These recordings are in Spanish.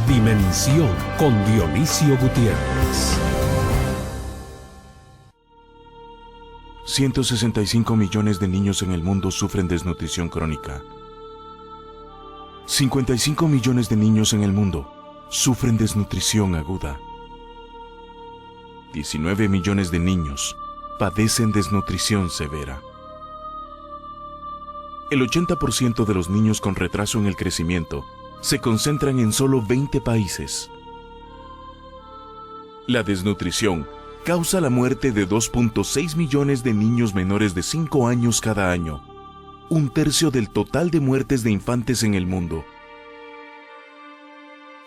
Dimensión con Dionisio Gutiérrez. 165 millones de niños en el mundo sufren desnutrición crónica. 55 millones de niños en el mundo sufren desnutrición aguda. 19 millones de niños padecen desnutrición severa. El 80% de los niños con retraso en el crecimiento se concentran en solo 20 países. La desnutrición causa la muerte de 2.6 millones de niños menores de 5 años cada año, un tercio del total de muertes de infantes en el mundo.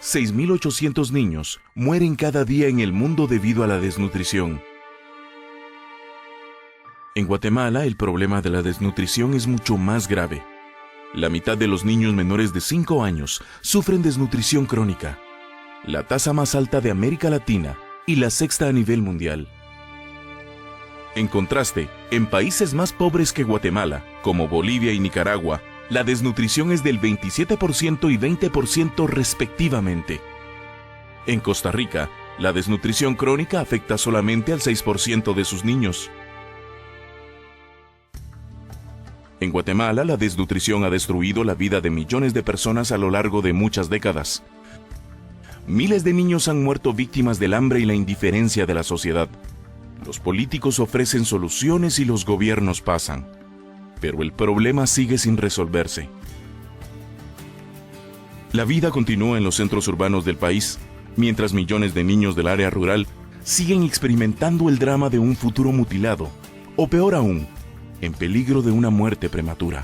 6.800 niños mueren cada día en el mundo debido a la desnutrición. En Guatemala, el problema de la desnutrición es mucho más grave. La mitad de los niños menores de 5 años sufren desnutrición crónica, la tasa más alta de América Latina y la sexta a nivel mundial. En contraste, en países más pobres que Guatemala, como Bolivia y Nicaragua, la desnutrición es del 27% y 20% respectivamente. En Costa Rica, la desnutrición crónica afecta solamente al 6% de sus niños. En Guatemala, la desnutrición ha destruido la vida de millones de personas a lo largo de muchas décadas. Miles de niños han muerto víctimas del hambre y la indiferencia de la sociedad. Los políticos ofrecen soluciones y los gobiernos pasan, pero el problema sigue sin resolverse. La vida continúa en los centros urbanos del país, mientras millones de niños del área rural siguen experimentando el drama de un futuro mutilado, o peor aún, en peligro de una muerte prematura.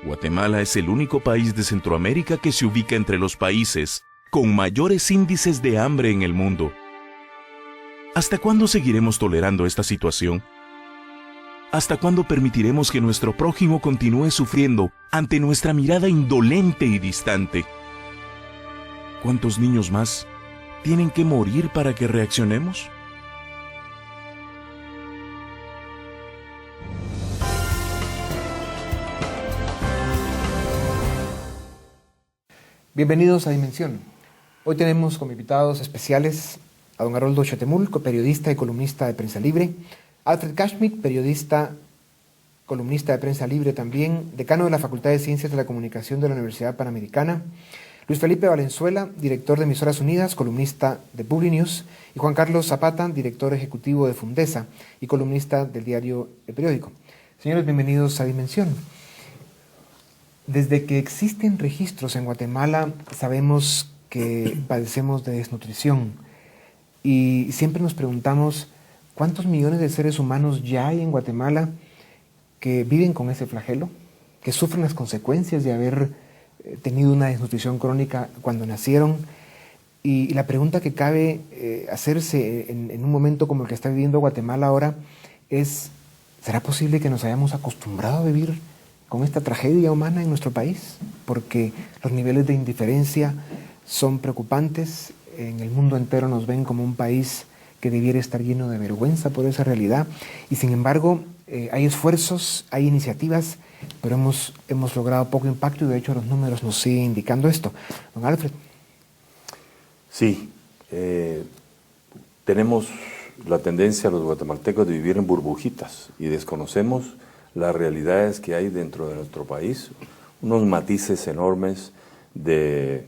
Guatemala es el único país de Centroamérica que se ubica entre los países con mayores índices de hambre en el mundo. ¿Hasta cuándo seguiremos tolerando esta situación? ¿Hasta cuándo permitiremos que nuestro prójimo continúe sufriendo ante nuestra mirada indolente y distante? ¿Cuántos niños más tienen que morir para que reaccionemos? Bienvenidos a Dimensión. Hoy tenemos como invitados especiales a don Haroldo Chatemul, periodista y columnista de Prensa Libre, Alfred Kashmik, periodista, columnista de Prensa Libre también, decano de la Facultad de Ciencias de la Comunicación de la Universidad Panamericana, Luis Felipe Valenzuela, director de Emisoras Unidas, columnista de Publinews, y Juan Carlos Zapata, director ejecutivo de Fundesa y columnista del diario El Periódico. Señores, bienvenidos a Dimensión. Desde que existen registros en Guatemala, sabemos que padecemos de desnutrición y siempre nos preguntamos cuántos millones de seres humanos ya hay en Guatemala que viven con ese flagelo, que sufren las consecuencias de haber tenido una desnutrición crónica cuando nacieron. Y la pregunta que cabe hacerse en un momento como el que está viviendo Guatemala ahora es, ¿será posible que nos hayamos acostumbrado a vivir con esta tragedia humana en nuestro país? Porque los niveles de indiferencia son preocupantes. En el mundo entero nos ven como un país que debiera estar lleno de vergüenza por esa realidad. Y sin embargo, hay esfuerzos, hay iniciativas, pero hemos logrado poco impacto y de hecho los números nos siguen indicando esto. Don Alfred. Sí, tenemos la tendencia los guatemaltecos de vivir en burbujitas y desconocemos las realidades que hay dentro de nuestro país, unos matices enormes de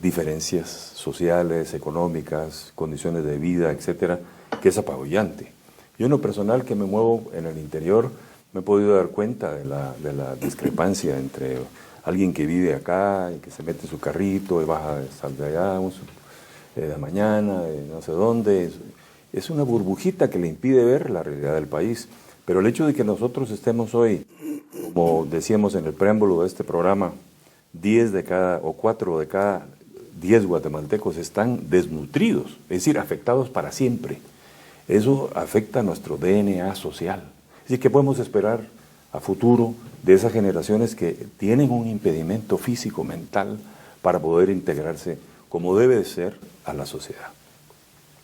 diferencias sociales, económicas, condiciones de vida, etcétera, que es apabullante. Yo en lo personal que me muevo en el interior me he podido dar cuenta de la discrepancia entre alguien que vive acá y que se mete en su carrito y baja, sale de allá de la mañana, de no sé dónde. Es una burbujita que le impide ver la realidad del país. Pero el hecho de que nosotros estemos hoy, como decíamos en el preámbulo de este programa, 4 de cada 10 guatemaltecos están desnutridos, es decir, afectados para siempre. Eso afecta a nuestro DNA social. Así que podemos esperar a futuro de esas generaciones que tienen un impedimento físico, mental, para poder integrarse como debe de ser a la sociedad.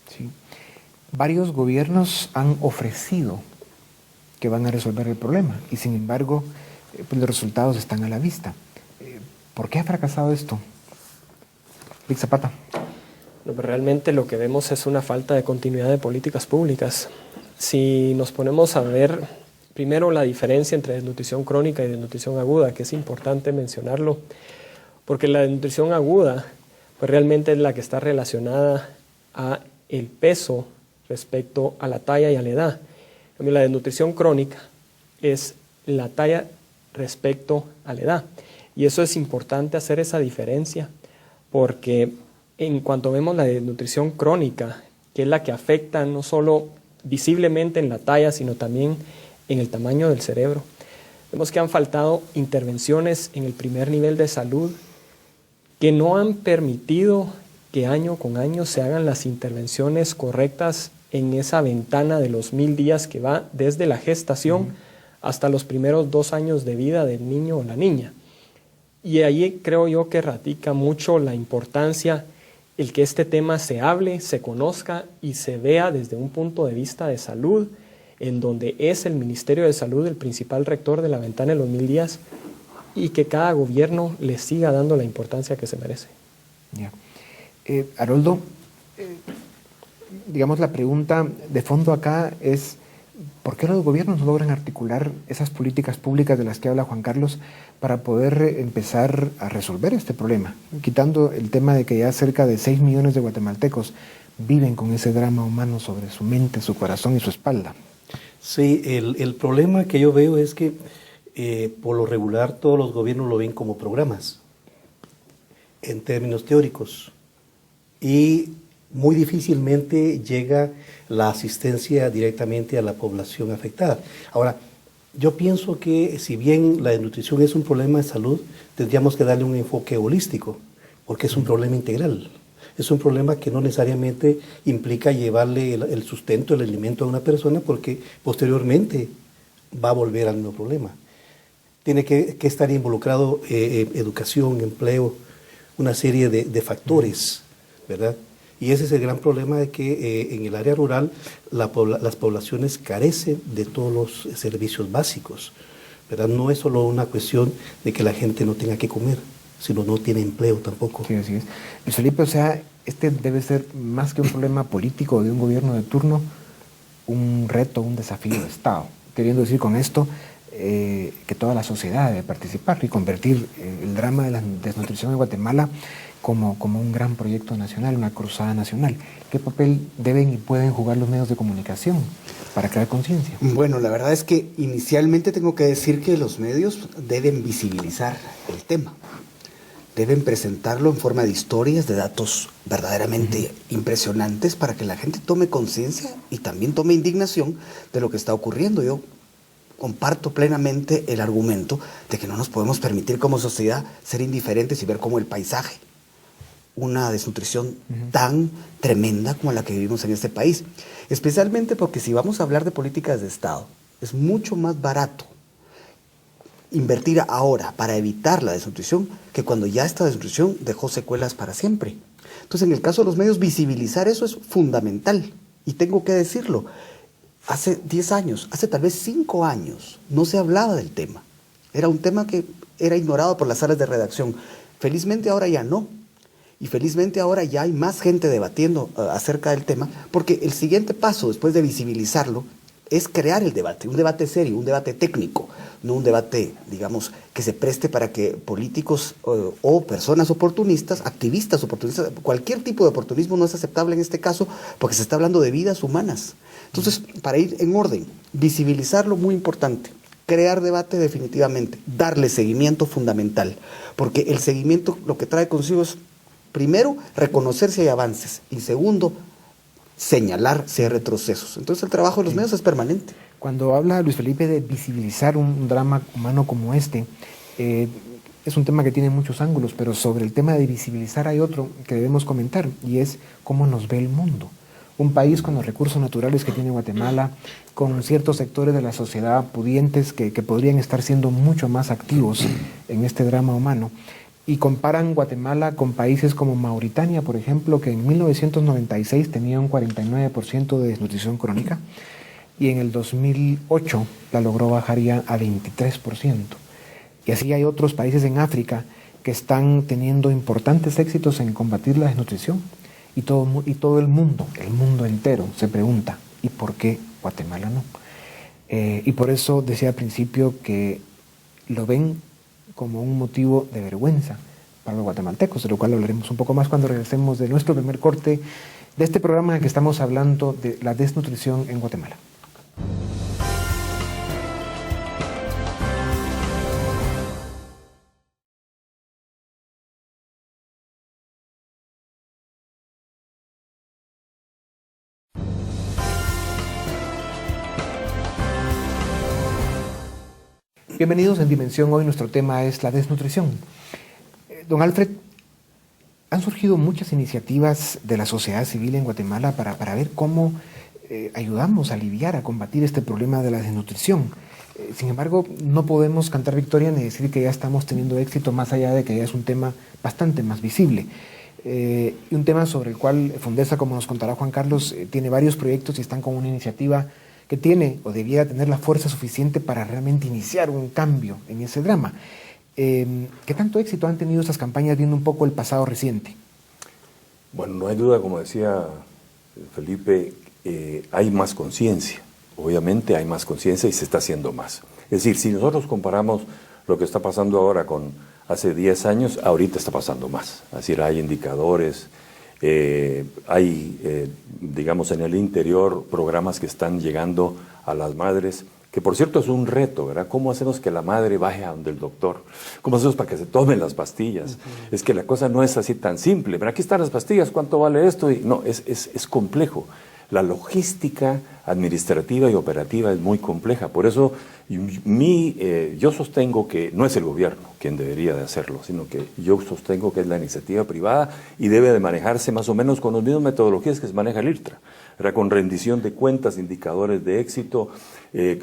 Sí. Varios gobiernos han ofrecido que van a resolver el problema y sin embargo pues los resultados están a la vista. ¿Por qué ha fracasado esto? Vic Zapata. No, pero realmente lo que vemos es una falta de continuidad de políticas públicas. Si nos ponemos a ver primero la diferencia entre desnutrición crónica y desnutrición aguda, que es importante mencionarlo, porque la desnutrición aguda pues realmente es la que está relacionada a el peso respecto a la talla y a la edad. La desnutrición crónica es la talla respecto a la edad. Y eso es importante hacer esa diferencia, porque en cuanto vemos la desnutrición crónica, que es la que afecta no solo visiblemente en la talla, sino también en el tamaño del cerebro, vemos que han faltado intervenciones en el primer nivel de salud que no han permitido que año con año se hagan las intervenciones correctas en esa ventana de los 1000 días que va desde la gestación hasta los primeros 2 años de vida del niño o la niña. Y ahí creo yo que radica mucho la importancia el que este tema se hable, se conozca y se vea desde un punto de vista de salud, en donde es el Ministerio de Salud el principal rector de la ventana de los 1000 días y que cada gobierno le siga dando la importancia que se merece. Ya. Haroldo, digamos la pregunta de fondo acá es ¿por qué los gobiernos no logran articular esas políticas públicas de las que habla Juan Carlos para poder empezar a resolver este problema? Quitando el tema de que ya cerca de 6 millones de guatemaltecos viven con ese drama humano sobre su mente, su corazón y su espalda. Sí, el problema que yo veo es que por lo regular todos los gobiernos lo ven como programas, en términos teóricos, y muy difícilmente llega la asistencia directamente a la población afectada. Ahora, yo pienso que si bien la desnutrición es un problema de salud, tendríamos que darle un enfoque holístico, porque es un problema integral. Es un problema que no necesariamente implica llevarle el sustento, el alimento a una persona, porque posteriormente va a volver al mismo problema. Tiene que estar involucrado educación, empleo, una serie de factores, ¿verdad? Y ese es el gran problema de que en el área rural las poblaciones carecen de todos los servicios básicos, ¿verdad? No es solo una cuestión de que la gente no tenga que comer, sino no tiene empleo tampoco. Sí, así es. Luis Felipe, o sea, este debe ser más que un problema político de un gobierno de turno, un reto, un desafío de Estado. Queriendo decir con esto que toda la sociedad debe participar y convertir el drama de la desnutrición en Guatemala como un gran proyecto nacional, una cruzada nacional. ¿Qué papel deben y pueden jugar los medios de comunicación para crear conciencia? Bueno, la verdad es que inicialmente tengo que decir que los medios deben visibilizar el tema. Deben presentarlo en forma de historias, de datos verdaderamente impresionantes para que la gente tome conciencia y también tome indignación de lo que está ocurriendo. Yo comparto plenamente el argumento de que no nos podemos permitir como sociedad ser indiferentes y ver como el paisaje una desnutrición tan tremenda como la que vivimos en este país. Especialmente porque si vamos a hablar de políticas de Estado, es mucho más barato invertir ahora para evitar la desnutrición que cuando ya esta desnutrición dejó secuelas para siempre. Entonces, en el caso de los medios, visibilizar eso es fundamental. Y tengo que decirlo, hace 10 años, hace tal vez 5 años, no se hablaba del tema. Era un tema que era ignorado por las salas de redacción. Felizmente ahora ya no. Y felizmente ahora ya hay más gente debatiendo acerca del tema, porque el siguiente paso, después de visibilizarlo, es crear el debate, un debate serio, un debate técnico, no un debate, digamos, que se preste para que políticos o personas oportunistas, activistas oportunistas, cualquier tipo de oportunismo no es aceptable en este caso, porque se está hablando de vidas humanas. Entonces, para ir en orden, visibilizarlo muy importante, crear debate definitivamente, darle seguimiento fundamental, porque el seguimiento lo que trae consigo es, primero, reconocer si hay avances, y segundo, señalar si hay retrocesos. Entonces el trabajo de los medios es permanente. Cuando habla Luis Felipe de visibilizar un drama humano como este, es un tema que tiene muchos ángulos, pero sobre el tema de visibilizar hay otro que debemos comentar, y es cómo nos ve el mundo. Un país con los recursos naturales que tiene Guatemala, con ciertos sectores de la sociedad pudientes que podrían estar siendo mucho más activos en este drama humano. Y comparan Guatemala con países como Mauritania, por ejemplo, que en 1996 tenía un 49% de desnutrición crónica y en el 2008 la logró bajar ya a 23%. Y así hay otros países en África que están teniendo importantes éxitos en combatir la desnutrición. Y todo el mundo entero se pregunta, ¿y por qué Guatemala no? Y por eso decía al principio que lo ven como un motivo de vergüenza para los guatemaltecos, de lo cual hablaremos un poco más cuando regresemos de nuestro primer corte de este programa en el que estamos hablando de la desnutrición en Guatemala. Bienvenidos en Dimensión. Hoy nuestro tema es la desnutrición. Don Alfred, han surgido muchas iniciativas de la sociedad civil en Guatemala para ver cómo ayudamos a aliviar, a combatir este problema de la desnutrición. Sin embargo, no podemos cantar victoria ni decir que ya estamos teniendo éxito, más allá de que ya es un tema bastante más visible. Y un tema sobre el cual Fundesa, como nos contará Juan Carlos, tiene varios proyectos y están con una iniciativa que tiene o debiera tener la fuerza suficiente para realmente iniciar un cambio en ese drama. ¿Qué tanto éxito han tenido estas campañas viendo un poco el pasado reciente? Bueno, no hay duda, como decía Felipe, hay más conciencia. Obviamente hay más conciencia y se está haciendo más. Es decir, si nosotros comparamos lo que está pasando ahora con hace 10 años, ahorita está pasando más. Es decir, hay indicadores, hay, digamos, en el interior programas que están llegando a las madres, que por cierto es un reto, ¿verdad? ¿Cómo hacemos que la madre baje a donde el doctor? ¿Cómo hacemos para que se tomen las pastillas? Es que la cosa no es así tan simple. Pero aquí están las pastillas, ¿cuánto vale esto? Y no, es complejo. La logística administrativa y operativa es muy compleja. Por eso yo sostengo que no es el gobierno quien debería de hacerlo, sino que yo sostengo que es la iniciativa privada y debe de manejarse más o menos con las mismas metodologías que se maneja el IRTRA, con rendición de cuentas, indicadores de éxito,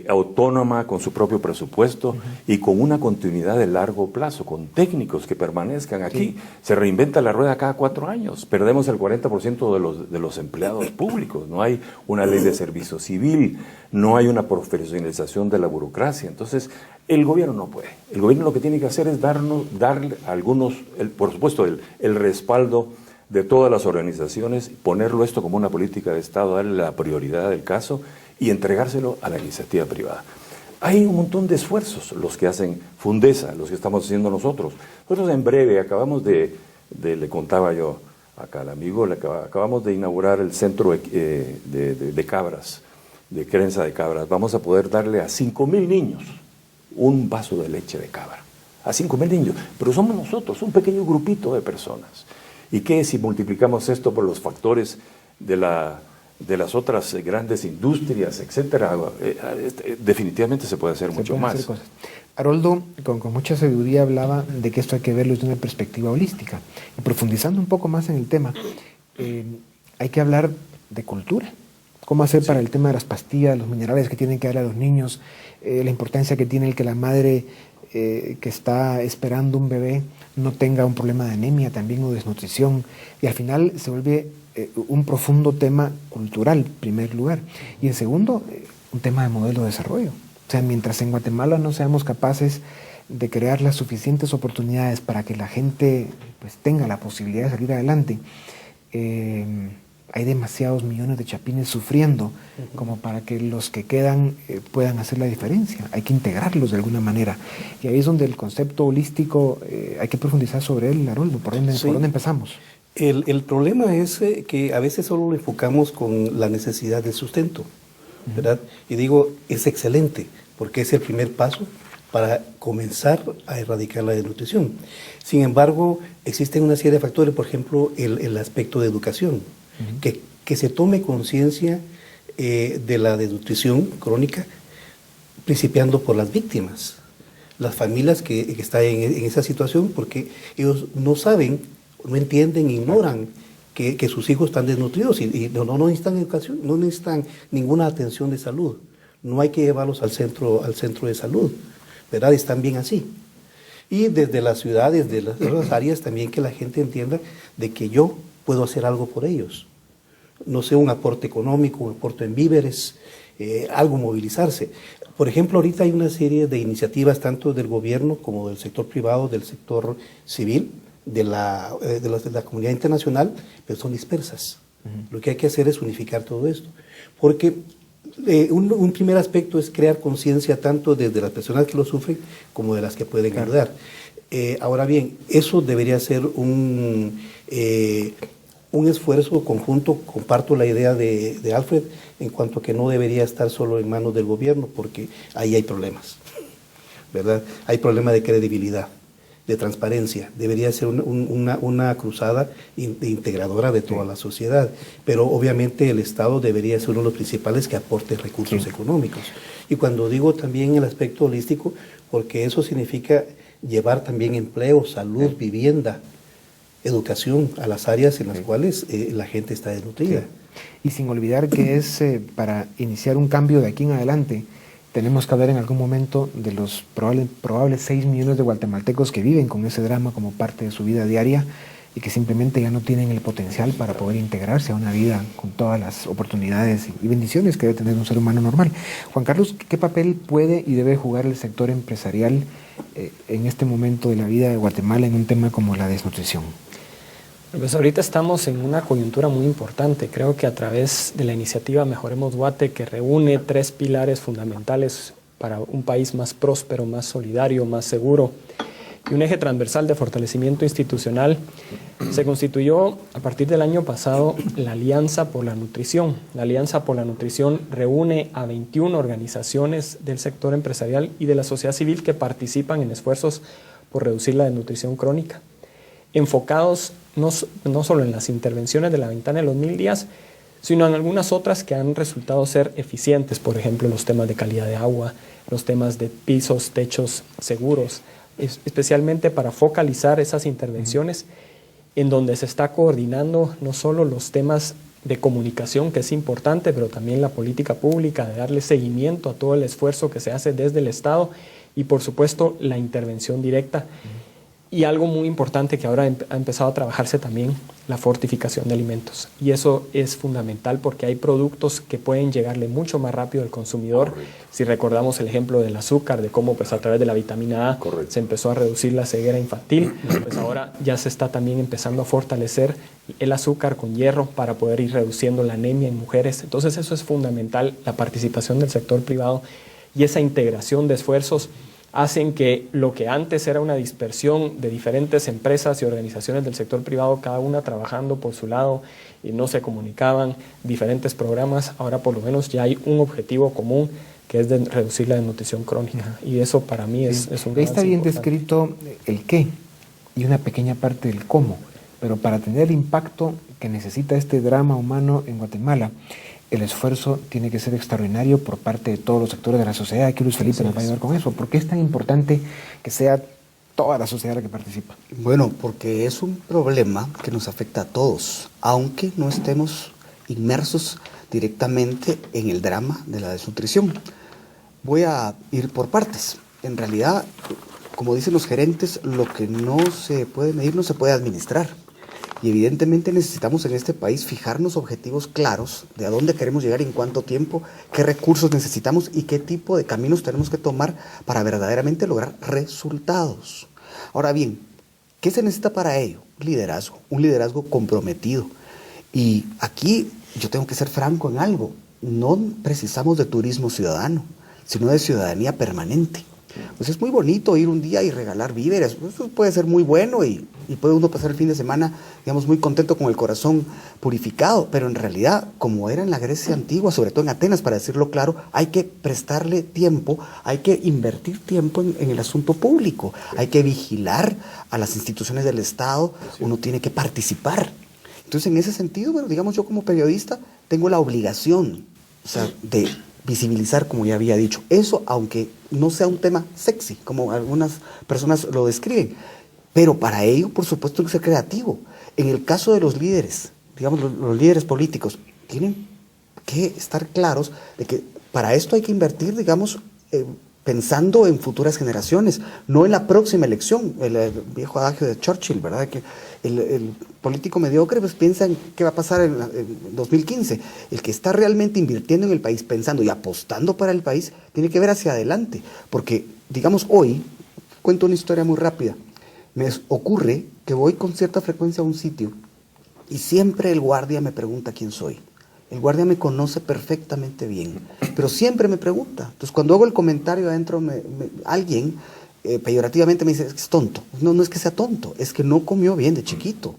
autónoma, con su propio presupuesto y con una continuidad de largo plazo, con técnicos que permanezcan aquí. Sí. Se reinventa la rueda cada 4 años, perdemos el 40% de los empleados públicos, no hay una ley de servicio civil, no hay una profesionalización de la burocracia. Entonces, el gobierno no puede. El gobierno lo que tiene que hacer es darle a algunos, por supuesto, el respaldo de todas las organizaciones, ponerlo esto como una política de Estado, darle la prioridad del caso y entregárselo a la iniciativa privada. Hay un montón de esfuerzos, los que hacen Fundesa, los que estamos haciendo nosotros. Nosotros en breve acabamos le contaba yo acá al amigo, acabamos de inaugurar el centro de cabras, de crianza de cabras. Vamos a poder darle a 5,000 niños un vaso de leche de cabra. A 5,000 niños. Pero somos nosotros, un pequeño grupito de personas. ¿Y qué si multiplicamos esto por los factores de las otras grandes industrias, etcétera? Definitivamente se puede hacer mucho más. Haroldo, con mucha sabiduría, hablaba de que esto hay que verlo desde una perspectiva holística. Y profundizando un poco más en el tema, hay que hablar de cultura. ¿Cómo hacer para el tema de las pastillas, los minerales que tienen que dar a los niños, la importancia que tiene el que la madre que está esperando un bebé no tenga un problema de anemia también o desnutrición? Y al final se vuelve un profundo tema cultural, en primer lugar. Y en segundo, un tema de modelo de desarrollo. O sea, mientras en Guatemala no seamos capaces de crear las suficientes oportunidades para que la gente pues, tenga la posibilidad de salir adelante, hay demasiados millones de chapines sufriendo como para que los que quedan puedan hacer la diferencia. Hay que integrarlos de alguna manera. Y ahí es donde el concepto holístico hay que profundizar sobre él, Haroldo. ¿Por dónde empezamos? El problema es que a veces solo lo enfocamos con la necesidad del sustento, ¿verdad? Y digo, es excelente, porque es el primer paso para comenzar a erradicar la desnutrición. Sin embargo, existen una serie de factores, por ejemplo, el aspecto de educación, que se tome conciencia de la desnutrición crónica, principiando por las víctimas, las familias que están en esa situación, porque ellos no saben, no entienden, ignoran que sus hijos están desnutridos y no necesitan educación, no necesitan ninguna atención de salud. No hay que llevarlos al centro de salud, ¿verdad? Están bien así. Y desde las ciudades, desde las áreas también que la gente entienda de que yo puedo hacer algo por ellos. No sé, un aporte económico, un aporte en víveres, algo movilizarse. Por ejemplo, ahorita hay una serie de iniciativas tanto del gobierno como del sector privado, del sector civil, de la comunidad internacional, pero son dispersas. Lo que hay que hacer es unificar todo esto, porque un primer aspecto es crear conciencia tanto desde las personas que lo sufren como de las que pueden ayudar. Ahora bien, eso debería ser un esfuerzo conjunto. Comparto la idea de Alfred en cuanto a que no debería estar solo en manos del gobierno, porque ahí hay problemas, ¿verdad? Hay problema de credibilidad, de transparencia. Debería ser una cruzada integradora de toda la sociedad, pero obviamente el Estado debería ser uno de los principales que aporte recursos económicos. Y cuando digo también el aspecto holístico, porque eso significa llevar también empleo, salud, vivienda, educación a las áreas en las cuales la gente está desnutrida. Sí. Y sin olvidar que es para iniciar un cambio de aquí en adelante, tenemos que hablar en algún momento de los probables 6 millones de guatemaltecos que viven con ese drama como parte de su vida diaria y que simplemente ya no tienen el potencial para poder integrarse a una vida con todas las oportunidades y bendiciones que debe tener un ser humano normal. Juan Carlos, ¿qué papel puede y debe jugar el sector empresarial en este momento de la vida de Guatemala en un tema como la desnutrición? Pues ahorita estamos en una coyuntura muy importante. Creo que a través de la iniciativa Mejoremos Guate, que reúne 3 pilares fundamentales para un país más próspero, más solidario, más seguro, y un eje transversal de fortalecimiento institucional, se constituyó a partir del año pasado la Alianza por la Nutrición. La Alianza por la Nutrición reúne a 21 organizaciones del sector empresarial y de la sociedad civil que participan en esfuerzos por reducir la desnutrición crónica, enfocados no solo en las intervenciones de la ventana de los 1000 días, sino en algunas otras que han resultado ser eficientes, por ejemplo, los temas de calidad de agua, los temas de pisos, techos seguros, especialmente para focalizar esas intervenciones en donde se está coordinando no solo los temas de comunicación, que es importante, pero también la política pública, de darle seguimiento a todo el esfuerzo que se hace desde el Estado y, por supuesto, la intervención directa. Y algo muy importante que ahora ha empezado a trabajarse también, la fortificación de alimentos. Y eso es fundamental porque hay productos que pueden llegarle mucho más rápido al consumidor. Correcto. Si recordamos el ejemplo del azúcar, de cómo pues, a través de la vitamina A Correcto. Se empezó a reducir la ceguera infantil, pues ahora ya se está también empezando a fortalecer el azúcar con hierro para poder ir reduciendo la anemia en mujeres. Entonces eso es fundamental, la participación del sector privado y esa integración de esfuerzos hacen que lo que antes era una dispersión de diferentes empresas y organizaciones del sector privado, cada una trabajando por su lado y no se comunicaban, diferentes programas, ahora por lo menos ya hay un objetivo común que es de reducir la desnutrición crónica. Y eso para mí es un Ahí está bien importante. descrito el qué y una pequeña parte del cómo, pero para tener el impacto que necesita este drama humano en Guatemala, el esfuerzo tiene que ser extraordinario por parte de todos los sectores de la sociedad. Aquí Luis Felipe nos va a ayudar con eso. ¿Por qué es tan importante que sea toda la sociedad la que participa? Bueno, porque es un problema que nos afecta a todos, aunque no estemos inmersos directamente en el drama de la desnutrición. Voy a ir por partes. En realidad, como dicen los gerentes, lo que no se puede medir no se puede administrar. Y evidentemente necesitamos en este país fijarnos objetivos claros de a dónde queremos llegar, en cuánto tiempo, qué recursos necesitamos y qué tipo de caminos tenemos que tomar para verdaderamente lograr resultados. Ahora bien, ¿qué se necesita para ello? Un liderazgo comprometido. Y aquí yo tengo que ser franco en algo. No precisamos de turismo ciudadano, sino de ciudadanía permanente. Pues es muy bonito ir un día y regalar víveres, eso puede ser muy bueno y puede uno pasar el fin de semana, digamos, muy contento con el corazón purificado, pero en realidad, como era en la Grecia antigua, sobre todo en Atenas, para decirlo claro, hay que prestarle tiempo, hay que invertir tiempo en el asunto público, hay que vigilar a las instituciones del Estado, uno tiene que participar. Entonces, en ese sentido, bueno, digamos, yo como periodista tengo la obligación, o sea, de visibilizar, como ya había dicho. Eso, aunque no sea un tema sexy, como algunas personas lo describen. Pero para ello, por supuesto, hay que ser creativo. En el caso de los líderes, digamos, los líderes políticos, tienen que estar claros de que para esto hay que invertir, digamos, pensando en futuras generaciones, no en la próxima elección. El viejo adagio de Churchill, ¿verdad? Que el político mediocre pues piensa en qué va a pasar en 2015. El que está realmente invirtiendo en el país, pensando y apostando para el país, tiene que ver hacia adelante. Porque, digamos, hoy, cuento una historia muy rápida. Me ocurre que voy con cierta frecuencia a un sitio y siempre el guardia me pregunta quién soy. El guardia me conoce perfectamente bien, pero siempre me pregunta. Entonces, cuando hago el comentario adentro, alguien peyorativamente me dice, es tonto. No, no es que sea tonto, es que no comió bien de chiquito.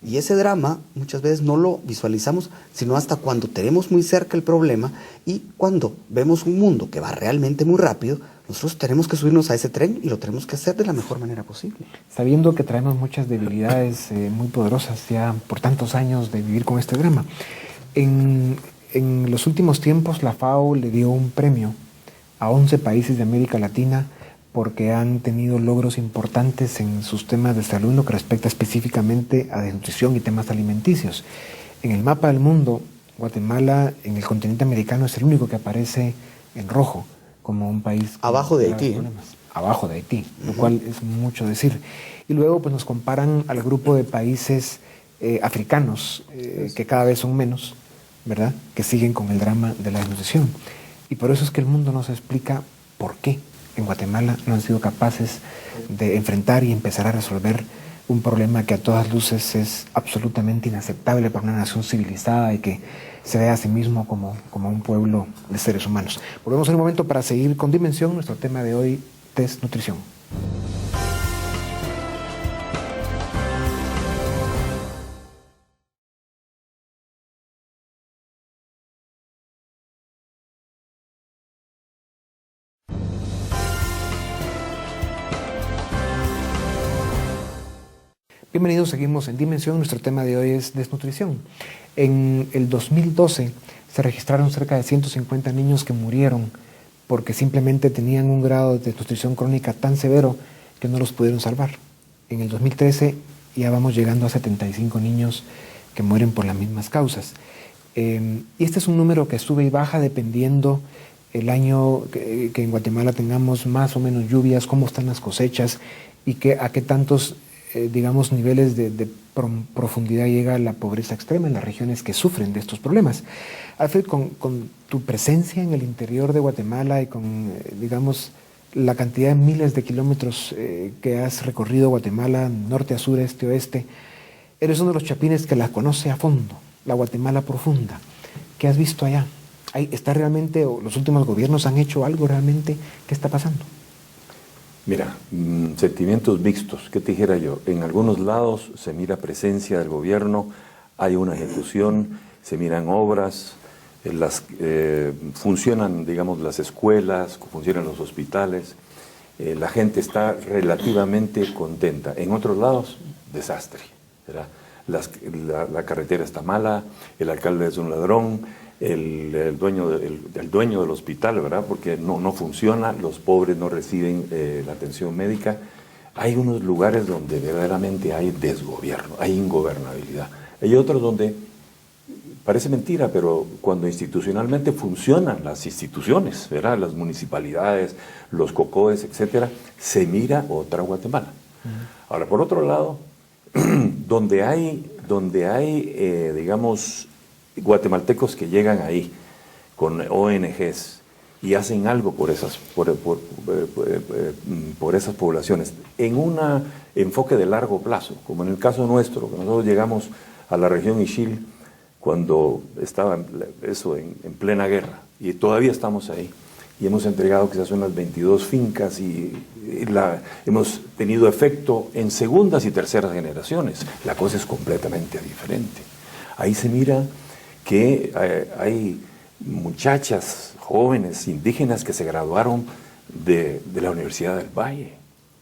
Y ese drama muchas veces no lo visualizamos, sino hasta cuando tenemos muy cerca el problema y cuando vemos un mundo que va realmente muy rápido, nosotros tenemos que subirnos a ese tren y lo tenemos que hacer de la mejor manera posible. Sabiendo que traemos muchas debilidades muy poderosas ya por tantos años de vivir con este drama. En los últimos tiempos la FAO le dio un premio a 11 países de América Latina porque han tenido logros importantes en sus temas de salud, lo que respecta específicamente a desnutrición y temas alimenticios. En el mapa del mundo, Guatemala en el continente americano es el único que aparece en rojo como un país abajo de Haití. Abajo de Haití, lo cual es mucho decir. Y luego pues nos comparan al grupo de países africanos, que cada vez son menos, ¿verdad?, que siguen con el drama de la desnutrición. Y por eso es que el mundo nos explica por qué en Guatemala no han sido capaces de enfrentar y empezar a resolver un problema que a todas luces es absolutamente inaceptable para una nación civilizada y que se ve a sí mismo como un pueblo de seres humanos. Volvemos en un momento para seguir con Dimensión, nuestro tema de hoy, desnutrición. Bienvenidos, seguimos en Dimensión. Nuestro tema de hoy es desnutrición. En el 2012 se registraron cerca de 150 niños que murieron porque simplemente tenían un grado de desnutrición crónica tan severo que no los pudieron salvar. En el 2013 ya vamos llegando a 75 niños que mueren por las mismas causas. Y este es un número que sube y baja dependiendo el año que en Guatemala tengamos más o menos lluvias, cómo están las cosechas y a qué tantos digamos, niveles de profundidad llega la pobreza extrema en las regiones que sufren de estos problemas. Alfred, con tu presencia en el interior de Guatemala y con, digamos, la cantidad de miles de kilómetros que has recorrido Guatemala, norte a sur, este a oeste, eres uno de los chapines que la conoce a fondo, la Guatemala profunda. ¿Qué has visto allá? ¿Está realmente, o los últimos gobiernos han hecho algo realmente? ¿Qué está pasando? Mira, sentimientos mixtos, ¿qué te dijera yo? En algunos lados se mira presencia del gobierno, hay una ejecución, se miran obras, funcionan, digamos, las escuelas, funcionan los hospitales, la gente está relativamente contenta. En otros lados, desastre, ¿verdad? La carretera está mala, el alcalde es un ladrón, el dueño del hospital, ¿verdad?, porque no funciona, los pobres no reciben la atención médica. Hay unos lugares donde verdaderamente hay desgobierno, hay ingobernabilidad. Hay otros donde, parece mentira, pero cuando institucionalmente funcionan las instituciones, ¿verdad?, las municipalidades, los COCOES, etcétera, se mira otra Guatemala. Ahora, por otro lado, donde hay digamos, guatemaltecos que llegan ahí con ONGs y hacen algo por esas poblaciones en un enfoque de largo plazo, como en el caso nuestro, que nosotros llegamos a la región Ixil cuando estaba en plena guerra y todavía estamos ahí y hemos entregado quizás unas 22 fincas y hemos tenido efecto en segundas y terceras generaciones. La cosa es completamente diferente. Ahí se mira que hay muchachas jóvenes indígenas que se graduaron de la Universidad del Valle.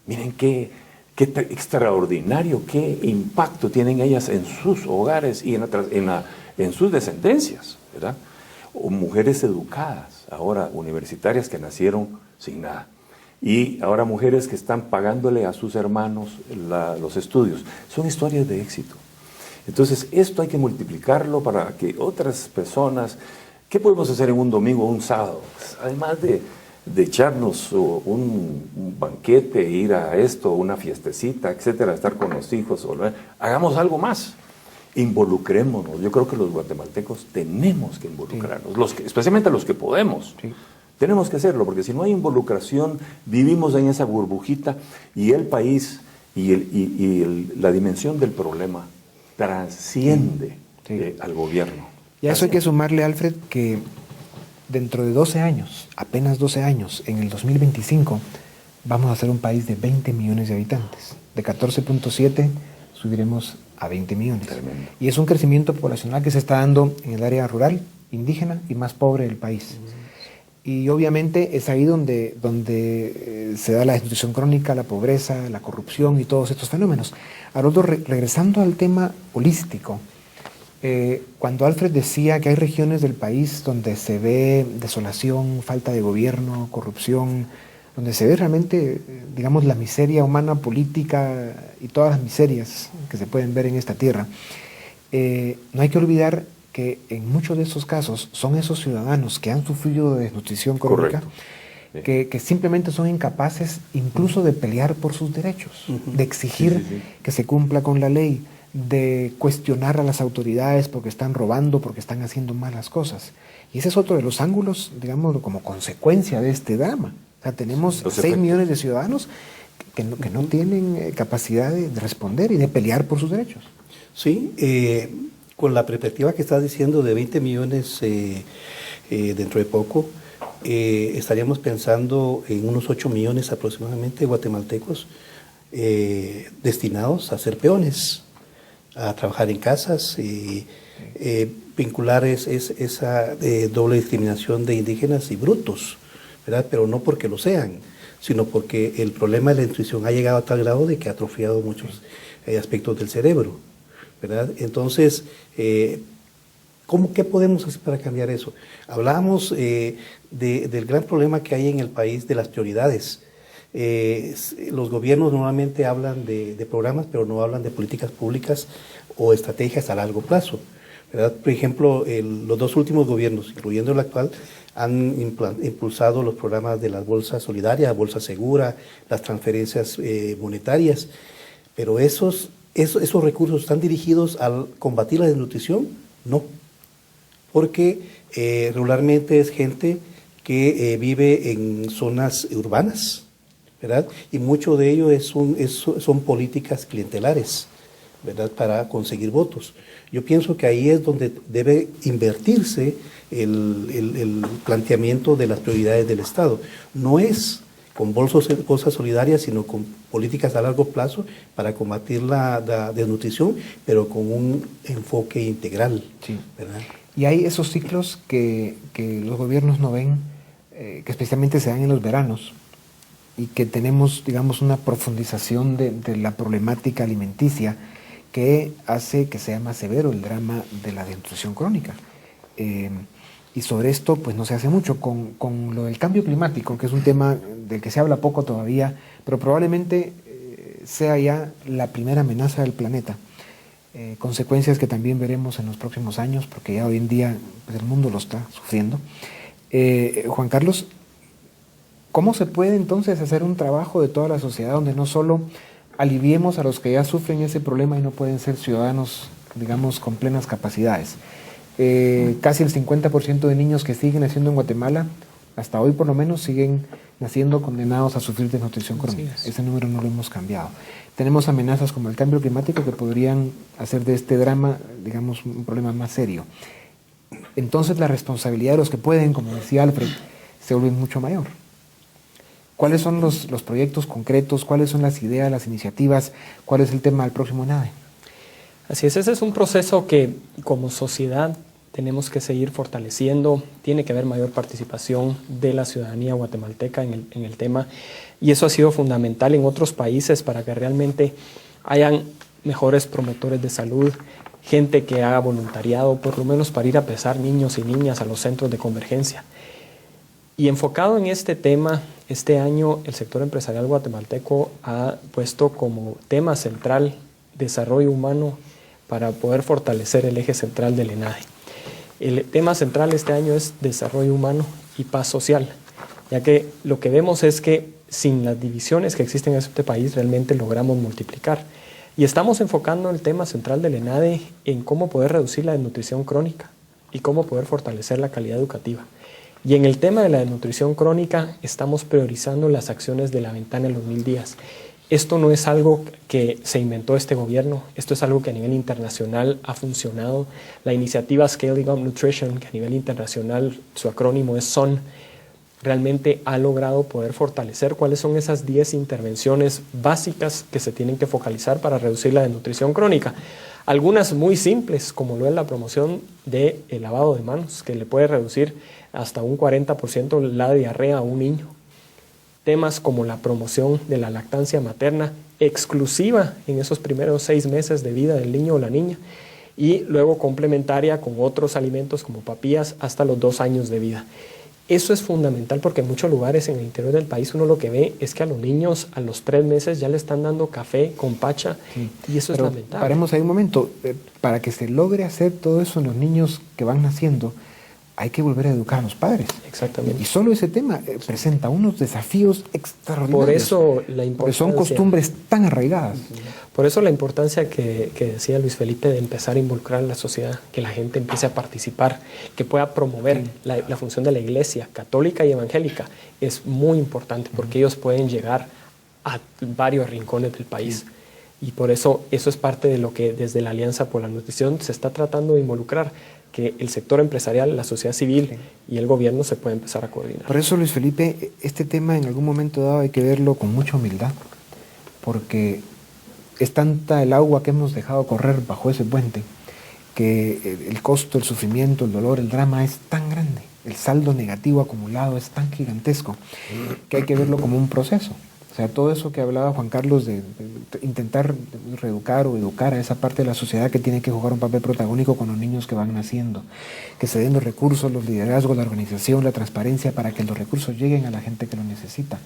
Miren qué extraordinario, qué impacto tienen ellas en sus hogares y en sus descendencias, ¿verdad? O mujeres educadas, ahora universitarias que nacieron sin nada. Y ahora mujeres que están pagándole a sus hermanos los estudios. Son historias de éxito. Entonces, esto hay que multiplicarlo para que otras personas... ¿Qué podemos hacer en un domingo o un sábado? Pues, además de echarnos un banquete, ir a esto, una fiestecita, etcétera, estar con los hijos, hagamos algo más. Involucrémonos. Yo creo que los guatemaltecos tenemos que involucrarnos, especialmente los que podemos. Sí. Tenemos que hacerlo, porque si no hay involucración, vivimos en esa burbujita y el país la dimensión del problema trasciende al gobierno. Y a eso hay que sumarle, Alfred, que dentro de 12 años, apenas 12 años, en el 2025, vamos a ser un país de 20 millones de habitantes. De 14.7 subiremos a 20 millones. Tremendo. Y es un crecimiento poblacional que se está dando en el área rural, indígena y más pobre del país. Y obviamente es ahí donde se da la desnutrición crónica, la pobreza, la corrupción y todos estos fenómenos. Haroldo, regresando al tema holístico, cuando Alfred decía que hay regiones del país donde se ve desolación, falta de gobierno, corrupción, donde se ve realmente, digamos, la miseria humana, política y todas las miserias que se pueden ver en esta tierra, no hay que olvidar que en muchos de esos casos son esos ciudadanos que han sufrido de desnutrición crónica, que simplemente son incapaces incluso de pelear por sus derechos, de exigir que se cumpla con la ley, de cuestionar a las autoridades porque están robando, porque están haciendo malas cosas. Y ese es otro de los ángulos, digamos, como consecuencia de este drama. O sea, tenemos 6 millones de ciudadanos que no tienen capacidad de responder y de pelear por sus derechos. Sí, con la perspectiva que estás diciendo de 20 millones dentro de poco, estaríamos pensando en unos 8 millones aproximadamente guatemaltecos destinados a ser peones, a trabajar en casas, vincular esa doble discriminación de indígenas y brutos, ¿verdad? Pero no porque lo sean, sino porque el problema de la desnutrición ha llegado a tal grado de que ha atrofiado muchos aspectos del cerebro, ¿verdad? Entonces, ¿qué podemos hacer para cambiar eso? Hablábamos del gran problema que hay en el país de las prioridades. Los gobiernos normalmente hablan de programas, pero no hablan de políticas públicas o estrategias a largo plazo, ¿verdad? Por ejemplo, los 2 últimos gobiernos, incluyendo el actual, han impulsado los programas de las bolsas solidarias, bolsa segura, las transferencias monetarias, pero esos recursos están dirigidos a combatir la desnutrición, no, porque regularmente es gente que vive en zonas urbanas, ¿verdad? Y mucho de ello son políticas clientelares, ¿verdad? Para conseguir votos. Yo pienso que ahí es donde debe invertirse el planteamiento de las prioridades del Estado. No es con bolsas solidarias, sino con políticas a largo plazo para combatir la desnutrición, pero con un enfoque integral, sí, ¿verdad? Y hay esos ciclos que los gobiernos no ven, que especialmente se dan en los veranos, y que tenemos, digamos, una profundización de la problemática alimenticia que hace que sea más severo el drama de la desnutrición crónica. Y sobre esto pues no se hace mucho con lo del cambio climático, que es un tema del que se habla poco todavía, pero probablemente sea ya la primera amenaza del planeta. Consecuencias que también veremos en los próximos años, porque ya hoy en día pues, el mundo lo está sufriendo. Juan Carlos, ¿cómo se puede entonces hacer un trabajo de toda la sociedad donde no solo aliviemos a los que ya sufren ese problema y no pueden ser ciudadanos, digamos, con plenas capacidades? Casi el 50% de niños que siguen naciendo en Guatemala, hasta hoy por lo menos, siguen naciendo condenados a sufrir desnutrición crónica. Ese número no lo hemos cambiado. Tenemos amenazas como el cambio climático que podrían hacer de este drama, digamos, un problema más serio. Entonces la responsabilidad de los que pueden, como decía Alfred, se vuelve mucho mayor. ¿Cuáles son los proyectos concretos? ¿Cuáles son las ideas, las iniciativas? ¿Cuál es el tema del próximo NADE? Así es, ese es un proceso que como sociedad tenemos que seguir fortaleciendo. Tiene que haber mayor participación de la ciudadanía guatemalteca en el tema, y eso ha sido fundamental en otros países para que realmente hayan mejores promotores de salud, gente que haga voluntariado, por lo menos para ir a pesar niños y niñas a los centros de convergencia. Y enfocado en este tema, este año el sector empresarial guatemalteco ha puesto como tema central desarrollo humano para poder fortalecer el eje central del ENADE. El tema central este año es desarrollo humano y paz social. ya que lo que vemos es que sin las divisiones que existen en este país realmente logramos multiplicar. Y estamos enfocando el tema central del ENADE en cómo poder reducir la desnutrición crónica y cómo poder fortalecer la calidad educativa. Y en el tema de la desnutrición crónica estamos priorizando las acciones de la ventana de los 1000 días. Esto no es algo que se inventó este gobierno, esto es algo que a nivel internacional ha funcionado. La iniciativa Scaling Up Nutrition, que a nivel internacional su acrónimo es SON, realmente ha logrado poder fortalecer cuáles son esas 10 intervenciones básicas que se tienen que focalizar para reducir la desnutrición crónica. Algunas muy simples, como lo es la promoción del lavado de manos, que le puede reducir hasta un 40% la diarrea a un niño. Temas como la promoción de la lactancia materna exclusiva en esos primeros 6 meses de vida del niño o la niña, y luego complementaria con otros alimentos como papillas hasta los 2 años de vida. Eso es fundamental porque en muchos lugares en el interior del país uno lo que ve es que a los niños a los 3 meses ya le están dando café con pacha, y eso Pero es lamentable. paremos ahí un momento. Para que se logre hacer todo eso en los niños que van naciendo, hay que volver a educar a los padres. Exactamente. Y solo ese tema presenta unos desafíos extraordinarios. Por eso la Porque importancia, son costumbres tan arraigadas. Por eso la importancia que decía Luis Felipe de empezar a involucrar a la sociedad, que la gente empiece a participar, que pueda promover la función de la iglesia católica y evangélica, es muy importante porque ellos pueden llegar a varios rincones del país. Y por eso es parte de lo que desde la Alianza por la Nutrición se está tratando de involucrar, que el sector empresarial, la sociedad civil y el gobierno se pueden empezar a coordinar. Por eso, Luis Felipe, este tema en algún momento dado hay que verlo con mucha humildad, porque es tanta el agua que hemos dejado correr bajo ese puente, que el costo, el sufrimiento, el dolor, el drama es tan grande, el saldo negativo acumulado es tan gigantesco, que hay que verlo como un proceso. O sea, todo eso que hablaba Juan Carlos de intentar reeducar o educar a esa parte de la sociedad que tiene que jugar un papel protagónico con los niños que van naciendo, que se den los recursos, los liderazgos, la organización, la transparencia para que los recursos lleguen a la gente que lo necesita.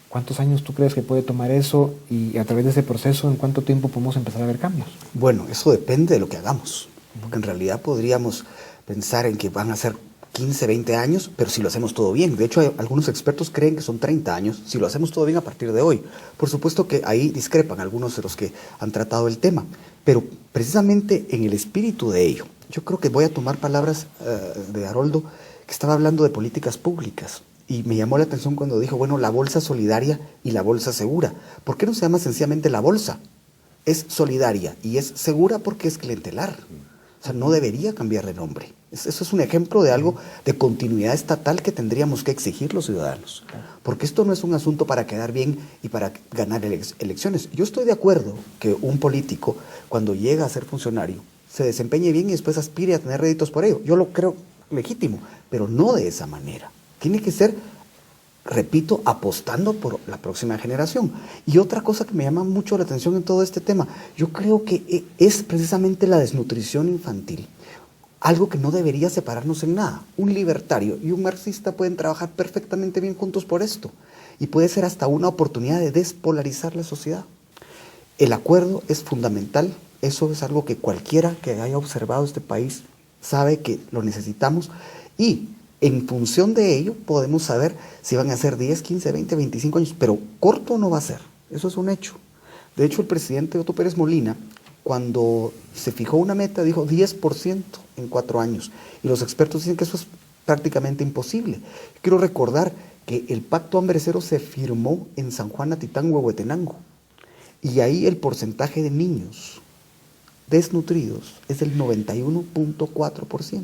¿Cuántos años tú crees que puede tomar eso y a través de ese proceso en cuánto tiempo podemos empezar a ver cambios? Bueno, eso depende de lo que hagamos, porque en realidad podríamos pensar en que van a ser 15, 20 años, pero si lo hacemos todo bien. De hecho, algunos expertos creen que son 30 años, si lo hacemos todo bien a partir de hoy. Por supuesto que ahí discrepan algunos de los que han tratado el tema, pero precisamente en el espíritu de ello, yo creo que voy a tomar palabras de Haroldo, que estaba hablando de políticas públicas, y me llamó la atención cuando dijo, bueno, la bolsa solidaria y la bolsa segura. ¿Por qué no se llama sencillamente la bolsa? Es solidaria y es segura porque es clientelar. O sea, no debería cambiar de nombre. Eso es un ejemplo de algo de continuidad estatal que tendríamos que exigir los ciudadanos. Porque esto no es un asunto para quedar bien y para ganar elecciones. Yo estoy de acuerdo que un político, cuando llega a ser funcionario, se desempeñe bien y después aspire a tener réditos por ello. Yo lo creo legítimo, pero no de esa manera. Tiene que ser, repito, apostando por la próxima generación. Y otra cosa que me llama mucho la atención en todo este tema, yo creo que es precisamente la desnutrición infantil. Algo que no debería separarnos en nada. Un libertario y un marxista pueden trabajar perfectamente bien juntos por esto. Y puede ser hasta una oportunidad de despolarizar la sociedad. El acuerdo es fundamental. Eso es algo que cualquiera que haya observado este país sabe que lo necesitamos. Y en función de ello podemos saber si van a ser 10, 15, 20, 25 años. Pero corto no va a ser. Eso es un hecho. De hecho, el presidente Otto Pérez Molina, cuando se fijó una meta, dijo 10% en 4 años. Y los expertos dicen que eso es prácticamente imposible. Quiero recordar que el Pacto Hambre Cero se firmó en San Juan Atitán, Huehuetenango. Y ahí el porcentaje de niños desnutridos es del 91.4%.